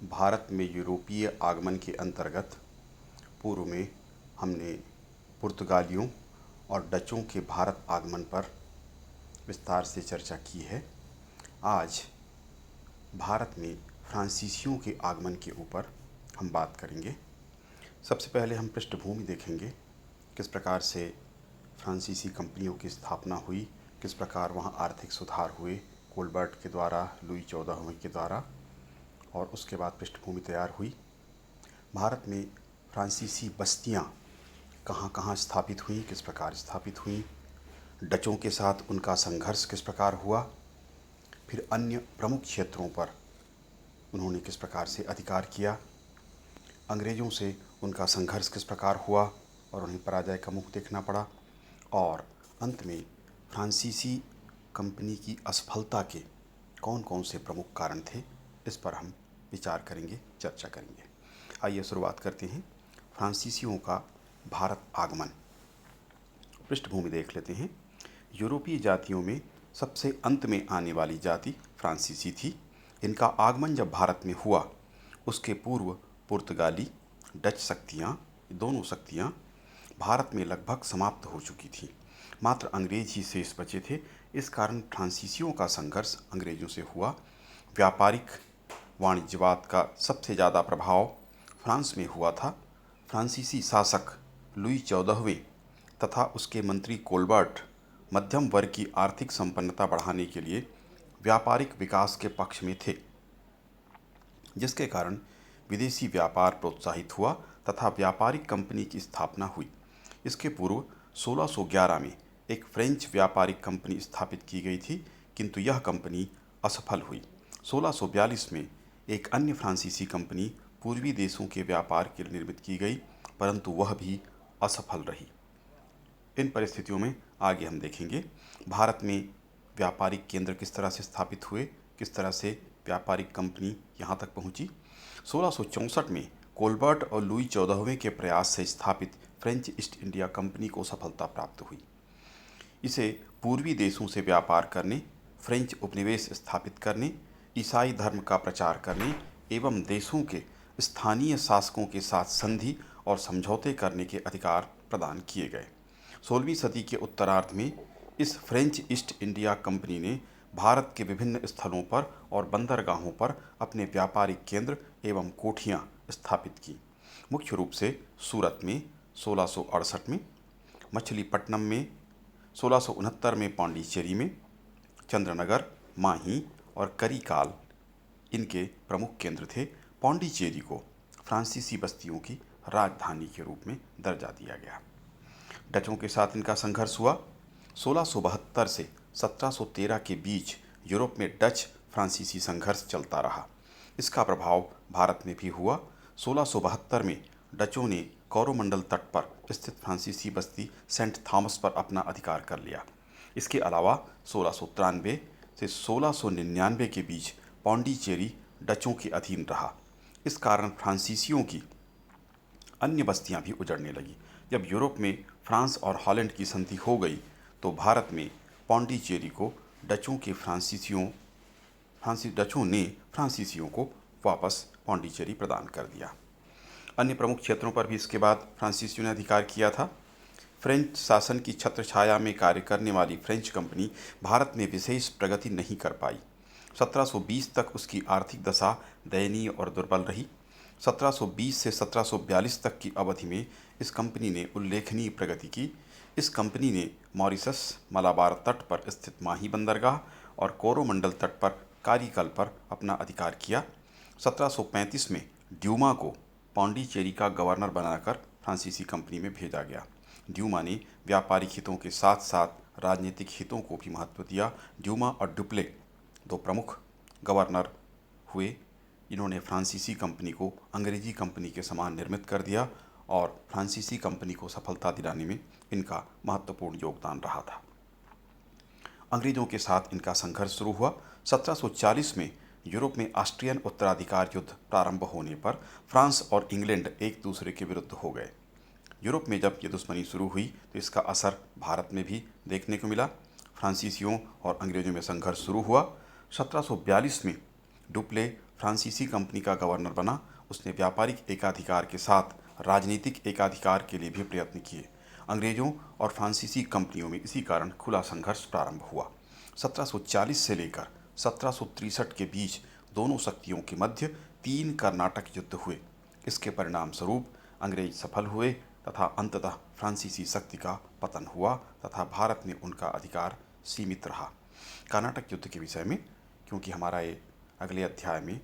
भारत में यूरोपीय आगमन के अंतर्गत पूर्व में हमने पुर्तगालियों और डचों के भारत आगमन पर विस्तार से चर्चा की है। आज भारत में फ्रांसीसियों के आगमन के ऊपर हम बात करेंगे। सबसे पहले हम पृष्ठभूमि देखेंगे, किस प्रकार से फ्रांसीसी कंपनियों की स्थापना हुई, किस प्रकार वहाँ आर्थिक सुधार हुए कोलबर्ट के द्वारा, लुई 14वें के द्वारा, और उसके बाद पृष्ठभूमि तैयार हुई। भारत में फ्रांसीसी बस्तियाँ कहाँ कहाँ स्थापित हुईं, किस प्रकार स्थापित हुईं, डचों के साथ उनका संघर्ष किस प्रकार हुआ, फिर अन्य प्रमुख क्षेत्रों पर उन्होंने किस प्रकार से अधिकार किया, अंग्रेज़ों से उनका संघर्ष किस प्रकार हुआ और उन्हें पराजय का मुख देखना पड़ा, और अंत में फ्रांसीसी कंपनी की असफलता के कौन कौन से प्रमुख कारण थे, इस पर हम विचार करेंगे, चर्चा करेंगे। आइए शुरुआत करते हैं फ्रांसीसियों का भारत आगमन। पृष्ठभूमि देख लेते हैं। यूरोपीय जातियों में सबसे अंत में आने वाली जाति फ्रांसीसी थी। इनका आगमन जब भारत में हुआ, उसके पूर्व पुर्तगाली, डच शक्तियाँ, दोनों शक्तियाँ भारत में लगभग समाप्त हो चुकी थीं। मात्र अंग्रेज ही शेष बचे थे। इस कारण फ्रांसीसियों का संघर्ष अंग्रेज़ों से हुआ। व्यापारिक वाणिज्यवाद का सबसे ज़्यादा प्रभाव फ्रांस में हुआ था। फ्रांसीसी शासक लुई 14वें तथा उसके मंत्री कोलबर्ट मध्यम वर्ग की आर्थिक संपन्नता बढ़ाने के लिए व्यापारिक विकास के पक्ष में थे, जिसके कारण विदेशी व्यापार प्रोत्साहित हुआ तथा व्यापारिक कंपनी की स्थापना हुई। इसके पूर्व 1611 में एक फ्रेंच व्यापारिक कंपनी स्थापित की गई थी, किंतु यह कंपनी असफल हुई। 1642 में एक अन्य फ्रांसीसी कंपनी पूर्वी देशों के व्यापार के लिए निर्मित की गई, परंतु वह भी असफल रही। इन परिस्थितियों में आगे हम देखेंगे भारत में व्यापारिक केंद्र किस तरह से स्थापित हुए, किस तरह से व्यापारिक कंपनी यहाँ तक पहुँची। 1664 में कोलबर्ट और लुई 14वें के प्रयास से स्थापित फ्रेंच ईस्ट इंडिया कंपनी को सफलता प्राप्त हुई। इसे पूर्वी देशों से व्यापार करने, फ्रेंच उपनिवेश स्थापित करने, ईसाई धर्म का प्रचार करने एवं देशों के स्थानीय शासकों के साथ संधि और समझौते करने के अधिकार प्रदान किए गए। 16वीं सदी के उत्तरार्ध में इस फ्रेंच ईस्ट इंडिया कंपनी ने भारत के विभिन्न स्थलों पर और बंदरगाहों पर अपने व्यापारिक केंद्र एवं कोठियाँ स्थापित की। मुख्य रूप से सूरत में 1668 में, मछलीपट्टनम में 1669 में, पांडिचेरी में, चंद्रनगर, माही और करिकाल इनके प्रमुख केंद्र थे। पांडिचेरी को फ्रांसीसी बस्तियों की राजधानी के रूप में दर्जा दिया गया। डचों के साथ इनका संघर्ष हुआ। 1672 से 1713 के बीच यूरोप में डच फ्रांसीसी संघर्ष चलता रहा। इसका प्रभाव भारत में भी हुआ। 1672 में डचों ने कोरोमंडल तट पर स्थित फ्रांसीसी बस्ती सेंट थॉमस पर अपना अधिकार कर लिया। इसके अलावा 1693 से 1699 के बीच पांडिचेरी डचों के अधीन रहा। इस कारण फ्रांसीसियों की अन्य बस्तियां भी उजड़ने लगी। जब यूरोप में फ्रांस और हॉलैंड की संधि हो गई, तो भारत में पांडिचेरी को डचों ने फ्रांसीसियों को वापस पांडिचेरी प्रदान कर दिया। अन्य प्रमुख क्षेत्रों पर भी इसके बाद फ्रांसीसियों ने अधिकार किया था। फ्रेंच शासन की छत्रछाया में कार्य करने वाली फ्रेंच कंपनी भारत में विशेष प्रगति नहीं कर पाई। 1720 तक उसकी आर्थिक दशा दयनीय और दुर्बल रही। 1720 से 1742 तक की अवधि में इस कंपनी ने उल्लेखनीय प्रगति की। इस कंपनी ने मॉरिशस, मलाबार तट पर स्थित माही बंदरगाह और कोरोमंडल तट पर कारीकल पर अपना अधिकार किया। 1735 में ड्यूमा को पांडिचेरी का गवर्नर बनाकर फ्रांसीसी कंपनी में भेजा गया। ड्यूमा ने व्यापारिक हितों के साथ साथ राजनीतिक हितों को भी महत्व दिया। ड्यूमा और डुप्ले दो प्रमुख गवर्नर हुए। इन्होंने फ्रांसीसी कंपनी को अंग्रेजी कंपनी के समान निर्मित कर दिया और फ्रांसीसी कंपनी को सफलता दिलाने में इनका महत्वपूर्ण योगदान रहा था। अंग्रेज़ों के साथ इनका संघर्ष शुरू हुआ। 1740 में यूरोप में ऑस्ट्रियन उत्तराधिकार युद्ध प्रारंभ होने पर फ्रांस और इंग्लैंड एक दूसरे के विरुद्ध हो गए। यूरोप में जब ये दुश्मनी शुरू हुई तो इसका असर भारत में भी देखने को मिला। फ्रांसीसियों और अंग्रेज़ों में संघर्ष शुरू हुआ। 1742 में डुप्ले फ्रांसीसी कंपनी का गवर्नर बना, उसने व्यापारिक एकाधिकार के साथ राजनीतिक एकाधिकार के लिए भी प्रयत्न किए। अंग्रेजों और फ्रांसीसी कंपनियों में इसी कारण खुला संघर्ष प्रारंभ हुआ। 1740 से लेकर 1763 के बीच दोनों शक्तियों के मध्य 3 कर्नाटक युद्ध हुए। इसके परिणाम स्वरूप अंग्रेज सफल हुए तथा अंततः फ्रांसीसी शक्ति का पतन हुआ तथा भारत में उनका अधिकार सीमित रहा। कर्नाटक युद्ध के विषय में, क्योंकि हमारा ये अगले अध्याय में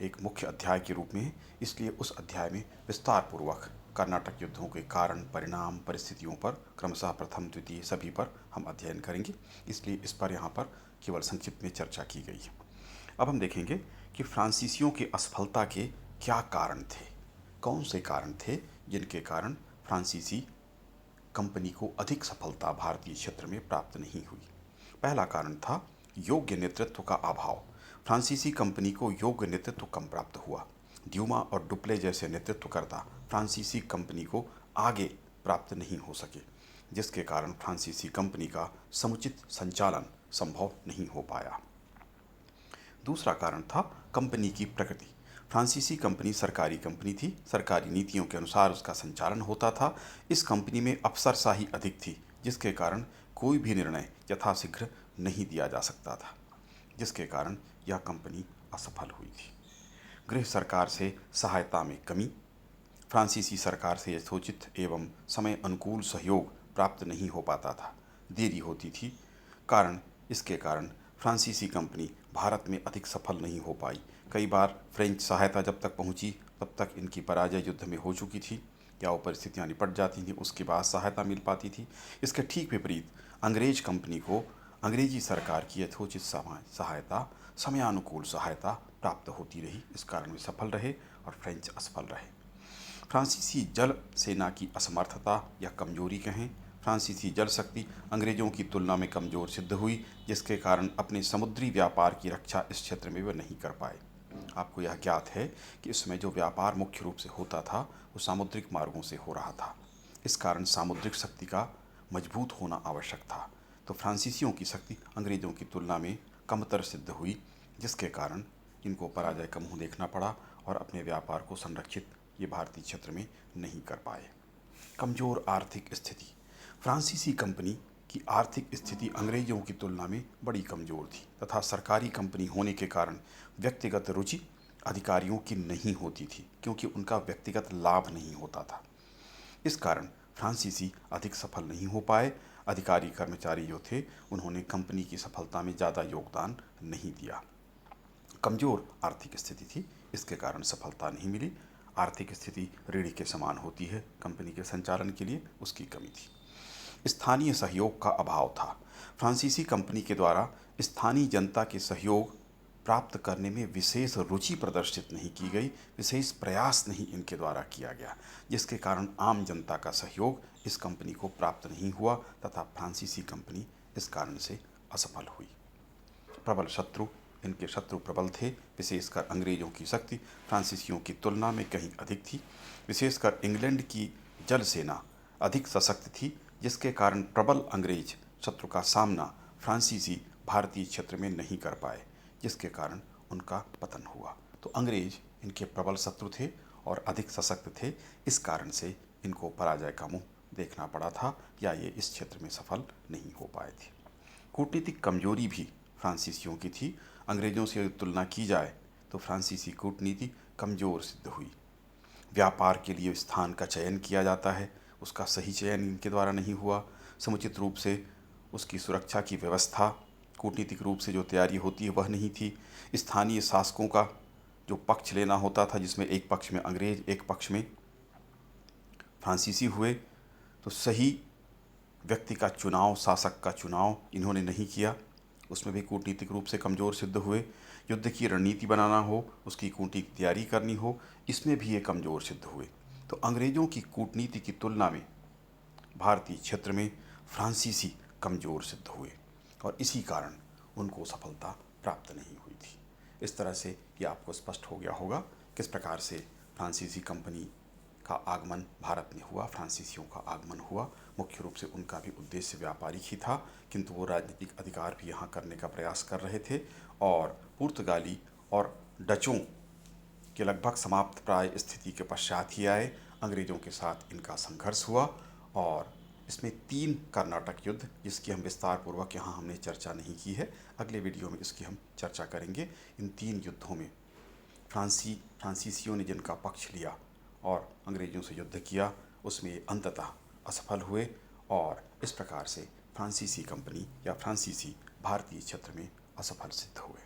एक मुख्य अध्याय के रूप में है, इसलिए उस अध्याय में विस्तार पूर्वक कर्नाटक युद्धों के कारण, परिणाम, परिस्थितियों पर क्रमशः प्रथम, द्वितीय सभी पर हम अध्ययन करेंगे। इसलिए इस पर यहाँ पर केवल संक्षिप्त में चर्चा की गई है। अब हम देखेंगे कि फ्रांसीसियों की असफलता के क्या कारण थे, कौन से कारण थे जिनके कारण फ्रांसीसी कंपनी को अधिक सफलता भारतीय क्षेत्र में प्राप्त नहीं हुई। पहला कारण था योग्य नेतृत्व का अभाव। फ्रांसीसी कंपनी को योग्य नेतृत्व कम प्राप्त हुआ। ड्यूमा और डुप्ले जैसे नेतृत्वकर्ता फ्रांसीसी कंपनी को आगे प्राप्त नहीं हो सके, जिसके कारण फ्रांसीसी कंपनी का समुचित संचालन संभव नहीं हो पाया। दूसरा कारण था कंपनी की प्रकृति। फ्रांसीसी कंपनी सरकारी कंपनी थी, सरकारी नीतियों के अनुसार उसका संचालन होता था। इस कंपनी में अफसरशाही अधिक थी, जिसके कारण कोई भी निर्णय यथाशीघ्र नहीं दिया जा सकता था, जिसके कारण यह कंपनी असफल हुई थी। गृह सरकार से सहायता में कमी। फ्रांसीसी सरकार से यथोचित एवं समय अनुकूल सहयोग प्राप्त नहीं हो पाता था, देरी होती थी। इसके कारण फ्रांसीसी कंपनी भारत में अधिक सफल नहीं हो पाई। कई बार फ्रेंच सहायता जब तक पहुंची तब तक इनकी पराजय युद्ध में हो चुकी थी या वो परिस्थितियाँ निपट जाती थीं, उसके बाद सहायता मिल पाती थी। इसके ठीक विपरीत अंग्रेज कंपनी को अंग्रेजी सरकार की यथोचित सहायता, समयानुकूल सहायता प्राप्त होती रही। इस कारण वे सफल रहे और फ्रेंच असफल रहे। फ्रांसीसी जल सेना की असमर्थता या कमजोरी कहें। फ्रांसीसी जल शक्ति अंग्रेजों की तुलना में कमजोर सिद्ध हुई, जिसके कारण अपने समुद्री व्यापार की रक्षा इस क्षेत्र में वे नहीं कर पाए। आपको यह ज्ञात है कि इसमें जो व्यापार मुख्य रूप से होता था वो सामुद्रिक मार्गों से हो रहा था। इस कारण सामुद्रिक शक्ति का मजबूत होना आवश्यक था। तो फ्रांसीसियों की शक्ति अंग्रेजों की तुलना में कमतर सिद्ध हुई, जिसके कारण इनको पराजय का मुंह देखना पड़ा और अपने व्यापार को संरक्षित ये भारतीय क्षेत्र में नहीं कर पाए। कमजोर आर्थिक स्थिति। फ्रांसीसी कंपनी की आर्थिक स्थिति अंग्रेजों की तुलना में बड़ी कमजोर थी तथा सरकारी कंपनी होने के कारण व्यक्तिगत रुचि अधिकारियों की नहीं होती थी, क्योंकि उनका व्यक्तिगत लाभ नहीं होता था। इस कारण फ्रांसीसी अधिक सफल नहीं हो पाए। अधिकारी कर्मचारी जो थे उन्होंने कंपनी की सफलता में ज़्यादा योगदान नहीं दिया। कमजोर आर्थिक स्थिति थी, इसके कारण सफलता नहीं मिली। आर्थिक स्थिति रीढ़ के समान होती है, कंपनी के संचालन के लिए उसकी कमी थी। स्थानीय सहयोग का अभाव था। फ्रांसीसी कंपनी के द्वारा स्थानीय जनता के सहयोग प्राप्त करने में विशेष रुचि प्रदर्शित नहीं की गई, विशेष प्रयास नहीं इनके द्वारा किया गया, जिसके कारण आम जनता का सहयोग इस कंपनी को प्राप्त नहीं हुआ तथा फ्रांसीसी कंपनी इस कारण से असफल हुई। प्रबल शत्रु। इनके शत्रु प्रबल थे, विशेषकर अंग्रेजों की शक्ति फ्रांसीसियों की तुलना में कहीं अधिक थी। विशेषकर इंग्लैंड की जल सेना अधिक सशक्त थी, जिसके कारण प्रबल अंग्रेज शत्रु का सामना फ्रांसीसी भारतीय क्षेत्र में नहीं कर पाए, जिसके कारण उनका पतन हुआ। तो अंग्रेज इनके प्रबल शत्रु थे और अधिक सशक्त थे, इस कारण से इनको पराजय का मुंह देखना पड़ा था या ये इस क्षेत्र में सफल नहीं हो पाए थे। कूटनीतिक कमजोरी भी फ्रांसीसियों की थी। अंग्रेजों से तुलना की जाए तो फ्रांसीसी कूटनीति कमजोर सिद्ध हुई। व्यापार के लिए स्थान का चयन किया जाता है, उसका सही चयन इनके द्वारा नहीं हुआ। समुचित रूप से उसकी सुरक्षा की व्यवस्था, कूटनीतिक रूप से जो तैयारी होती है वह नहीं थी। स्थानीय शासकों का जो पक्ष लेना होता था, जिसमें एक पक्ष में अंग्रेज एक पक्ष में फ्रांसीसी हुए, तो सही व्यक्ति का चुनाव, शासक का चुनाव इन्होंने नहीं किया, उसमें भी कूटनीतिक रूप से कमज़ोर सिद्ध हुए। युद्ध की रणनीति बनाना हो, उसकी कूटनीतिक तैयारी करनी हो, इसमें भी ये कमज़ोर सिद्ध हुए। तो अंग्रेज़ों की कूटनीति की तुलना में भारतीय क्षेत्र में फ्रांसीसी कमज़ोर सिद्ध हुए और इसी कारण उनको सफलता प्राप्त नहीं हुई थी। इस तरह से ये आपको स्पष्ट हो गया होगा किस प्रकार से फ्रांसीसी कंपनी का आगमन भारत में हुआ, फ्रांसीसियों का आगमन हुआ। मुख्य रूप से उनका भी उद्देश्य व्यापारिक ही था, किंतु वो राजनीतिक अधिकार भी यहाँ करने का प्रयास कर रहे थे और पुर्तगाली और डचों के लगभग समाप्त प्राय स्थिति के पश्चात ही आए। अंग्रेज़ों के साथ इनका संघर्ष हुआ और इसमें 3 कर्नाटक युद्ध, जिसकी हम विस्तार पूर्वक यहाँ हमने चर्चा नहीं की है, अगले वीडियो में इसकी हम चर्चा करेंगे। इन 3 युद्धों में फ्रांसीसियों ने जिनका पक्ष लिया और अंग्रेज़ों से युद्ध किया, उसमें ये अंततः असफल हुए और इस प्रकार से फ्रांसीसी कंपनी या फ्रांसीसी भारतीय क्षेत्र में असफल सिद्ध हुए।